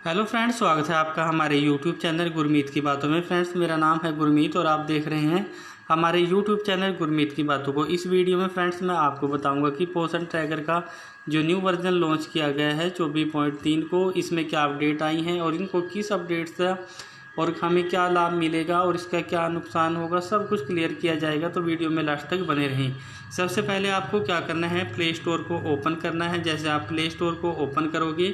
Hello friends, स्वागत है आपका हमारे यूट्यूब चैनल गुरमीत की बातों में। फ्रेंड्स, मेरा नाम है गुरमीत और आप देख रहे हैं हमारे यूट्यूब चैनल गुरमीत की बातों को। इस वीडियो में फ्रेंड्स मैं आपको बताऊंगा कि पोषण ट्रैकर का जो न्यू वर्जन लॉन्च किया गया है 24.3 को, इसमें क्या अपडेट आई हैं और इनको किस अपडेट से और हमें क्या लाभ मिलेगा और इसका क्या नुकसान होगा, सब कुछ क्लियर किया जाएगा। तो वीडियो में लास्ट तक बने रहें। सबसे पहले आपको क्या करना है, प्ले स्टोर को ओपन करना है। जैसे आप प्ले स्टोर को ओपन करोगे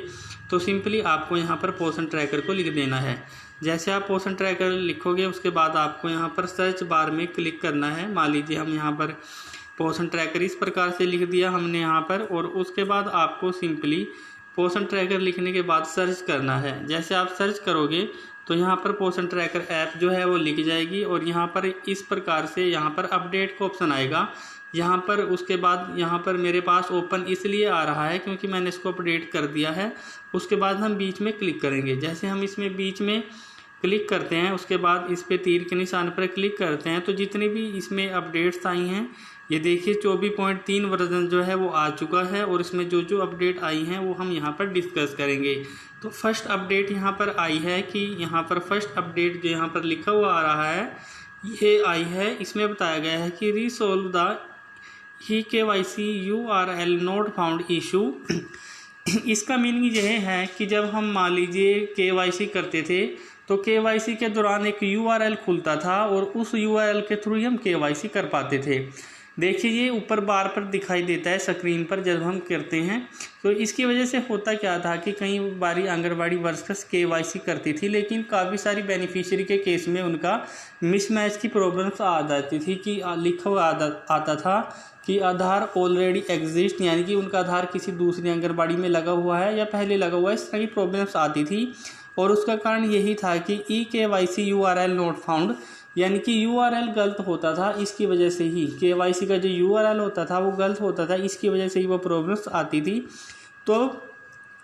तो सिंपली आपको यहाँ पर पोषण ट्रैकर को लिख देना है। जैसे आप पोषण ट्रैकर लिखोगे उसके बाद आपको यहाँ पर सर्च बार में क्लिक करना है। मान लीजिए हम यहाँ पर पोषण ट्रैकर इस प्रकार से लिख दिया हमने यहाँ पर, और उसके बाद आपको सिंपली पोषण ट्रैकर लिखने के बाद सर्च करना है। जैसे आप सर्च करोगे तो यहाँ पर पोषण ट्रैकर ऐप जो है वो लिख जाएगी और यहाँ पर इस प्रकार से यहाँ पर अपडेट का ऑप्शन आएगा। यहाँ पर उसके बाद यहाँ पर मेरे पास ओपन इसलिए आ रहा है क्योंकि मैंने इसको अपडेट कर दिया है। उसके बाद हम बीच में क्लिक करेंगे। जैसे हम इसमें बीच में क्लिक करते हैं उसके बाद इस पे तीर के निशान पर क्लिक करते हैं तो जितनी भी इसमें अपडेट्स आई हैं ये देखिए 24.3 वर्जन जो है वो आ चुका है और इसमें जो जो अपडेट आई हैं वो हम यहाँ पर डिस्कस करेंगे। तो फर्स्ट अपडेट यहाँ पर आई है कि यहाँ पर फर्स्ट अपडेट जो यहाँ पर लिखा हुआ आ रहा है ये आई है। इसमें बताया गया है कि resolve the KYC URL not found issue. इसका मीनिंग यह है कि जब हम मान लीजिए KYC करते थे तो KYC के दौरान एक URL खुलता था और उस URL के थ्रू ही हम KYC कर पाते थे। देखिए ये ऊपर बार पर दिखाई देता है स्क्रीन पर जब हम करते हैं। तो इसकी वजह से होता क्या था कि कई बारी आंगनबाड़ी वर्कर्स KYC करती थी लेकिन काफ़ी सारी बेनिफिशियरी के केस में उनका मिसमैच की प्रॉब्लम्स आ जाती थी कि लिखा हुआ आता था कि आधार ऑलरेडी एग्जिस्ट, यानी कि उनका आधार किसी दूसरी आंगनबाड़ी में लगा हुआ है या पहले लगा हुआ है, इस तरह की प्रॉब्लम्स आती थी। और उसका कारण यही था कि KYC URL नॉट फाउंड, यानी कि URL गलत होता था। इसकी वजह से ही KYC का जो URL होता था वो गलत होता था, इसकी वजह से ही वो प्रॉब्लम्स आती थी। तो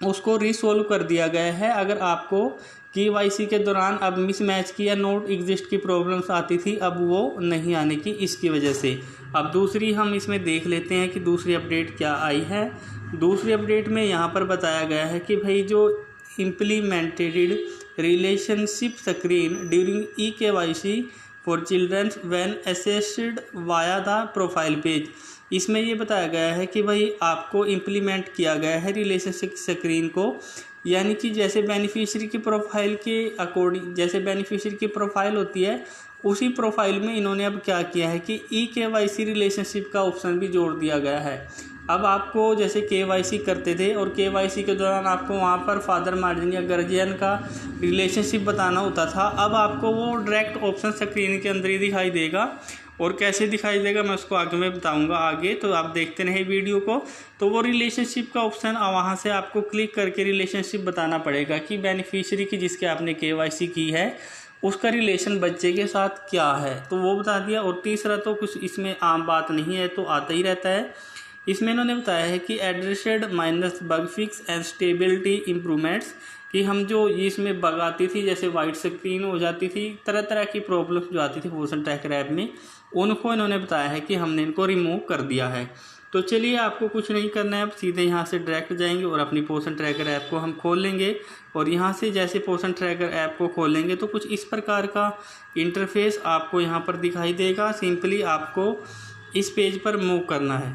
उसको रिसोल्व कर दिया गया है। अगर आपको KYC के दौरान अब मिसमैच की या नोट एग्जिस्ट की प्रॉब्लम्स आती थी, अब वो नहीं आने की, इसकी वजह से। अब दूसरी हम इसमें देख लेते हैं कि दूसरी अपडेट क्या आई है। दूसरी अपडेट में यहाँ पर बताया गया है कि भाई जो implemented relationship screen during KYC for children when assessed via the profile page, इसमें ये बताया गया है कि भाई आपको इम्प्लीमेंट किया गया है रिलेशनशिप स्क्रीन को, यानी कि जैसे बेनिफिशियरी की प्रोफाइल के अकॉर्डिंग, जैसे बेनिफिशियरी की प्रोफाइल होती है उसी प्रोफाइल में इन्होंने अब क्या किया है कि KYC रिलेशनशिप का ऑप्शन भी जोड़ दिया गया है। अब आपको जैसे KYC करते थे और KYC के दौरान आपको वहाँ पर फादर मार्जिन या गार्जियन का रिलेशनशिप बताना होता था, अब आपको वो डायरेक्ट ऑप्शन स्क्रीन के अंदर ही दिखाई देगा। और कैसे दिखाई देगा मैं उसको आगे में बताऊंगा आगे, तो आप देखते रहें वीडियो को। तो वो रिलेशनशिप का ऑप्शन वहाँ से आपको क्लिक करके रिलेशनशिप बताना पड़ेगा कि बेनिफिशियरी की जिसके आपने KYC की है उसका रिलेशन बच्चे के साथ क्या है, तो वो बता दिया। और तीसरा तो कुछ इसमें आम बात नहीं है, तो आता ही रहता है। इसमें इन्होंने बताया है कि addressed minus bug fix and stability improvements, कि हम जो इसमें बग आती थी जैसे वाइट स्क्रीन हो जाती थी, तरह तरह की प्रॉब्लम्स जो आती थी पोषण ट्रैकर ऐप में, उनको इन्होंने बताया है कि हमने इनको रिमूव कर दिया है। तो चलिए आपको कुछ नहीं करना है, आप सीधे यहाँ से डायरेक्ट जाएंगे और अपनी पोषण ट्रैकर ऐप को हम खोल लेंगे। और यहाँ से जैसे पोषण ट्रैकर ऐप को खोलेंगे तो कुछ इस प्रकार का इंटरफेस आपको यहाँ पर दिखाई देगा। सिंपली आपको इस पेज पर मूव करना है।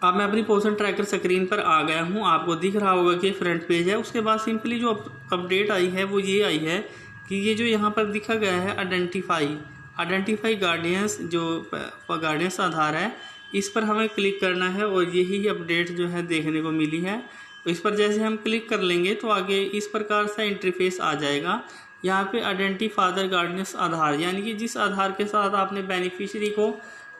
अब मैं अपनी पोषण ट्रैकर स्क्रीन पर आ गया हूँ, आपको दिख रहा होगा कि फ्रंट पेज है। उसके बाद सिंपली जो अपडेट आई है वो ये आई है कि ये जो यहाँ पर दिखा गया है आइडेंटिफाई गार्डियंस, जो गार्डियंस आधार है, इस पर हमें क्लिक करना है और यही अपडेट जो है देखने को मिली है। इस पर जैसे हम क्लिक कर लेंगे तो आगे इस प्रकार से इंटरफेस आ जाएगा। यहाँ पे आइडेंटिफाई फादर गार्डियंस आधार, यानी कि जिस आधार के साथ आपने बेनिफिशियरी को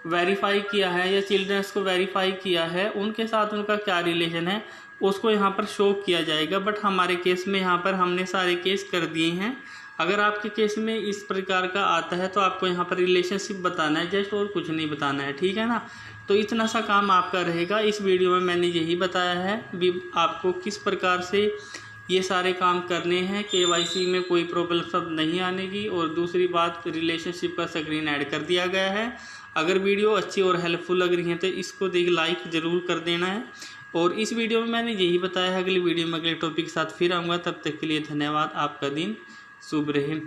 वेरीफाई किया है या चिल्ड्रंस को वेरीफाई किया है उनके साथ उनका क्या रिलेशन है उसको यहाँ पर शो किया जाएगा। बट हमारे केस में यहाँ पर हमने सारे केस कर दिए हैं। अगर आपके केस में इस प्रकार का आता है तो आपको यहाँ पर रिलेशनशिप बताना है जस्ट, और कुछ नहीं बताना है, ठीक है ना। तो इतना सा काम आपका रहेगा। इस वीडियो में मैंने यही बताया है भी आपको किस प्रकार से ये सारे काम करने हैं। KYC में कोई प्रॉब्लम सब नहीं आने की। और दूसरी बात, रिलेशनशिप का स्क्रीन ऐड कर दिया गया है। अगर वीडियो अच्छी और हेल्पफुल लग रही है तो इसको देख लाइक ज़रूर कर देना है। और इस वीडियो में मैंने यही बताया है। अगली वीडियो में अगले टॉपिक के साथ फिर आऊँगा। तब तक के लिए धन्यवाद। आपका दिन शुभ रहे।